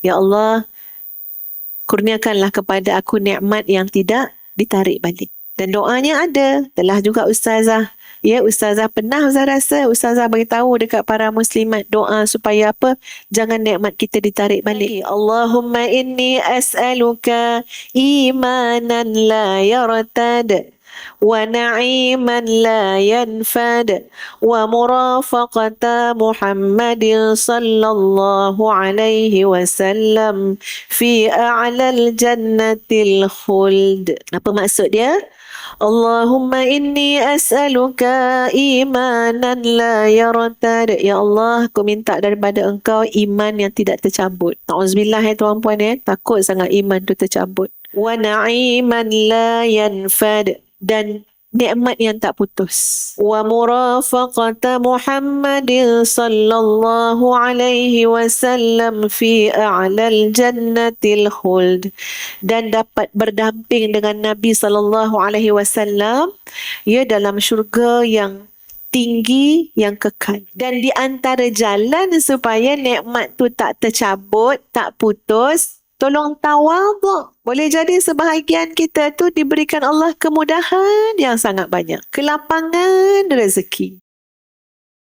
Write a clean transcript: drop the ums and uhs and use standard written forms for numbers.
Ya Allah, kurniakanlah kepada aku nikmat yang tidak ditarik balik. Dan doanya ada. Telah juga Ustazah. Ya, Ustazah pernah rasa Ustazah beritahu dekat para muslimat doa supaya apa? Jangan nikmat kita ditarik balik. Allahumma inni as'aluka imanan la yartad wa na'iman la yanfad wa murafaqata Muhammadin sallallahu alaihi wasallam fi a'lal jannatil khuld. Apa maksud dia? Allahumma inni as'aluka imanan la yartad. Ya Allah, aku minta daripada engkau iman yang tidak tercabut. Na'udzubillah ya tuan-puan ya. Takut sangat iman tu tercabut. Wa na'iman la yanfad. Dan nikmat yang tak putus. Wa murafaqata Muhammadin sallallahu alaihi wasallam fi a'lal jannatil khuld. Dan dapat berdamping dengan Nabi sallallahu alaihi wasallam ya dalam syurga yang tinggi yang kekal. Dan di antara jalan supaya nikmat tu tak tercabut, tak putus, tolong tawaduk. Boleh jadi sebahagian kita tu diberikan Allah kemudahan yang sangat banyak. Kelapangan rezeki.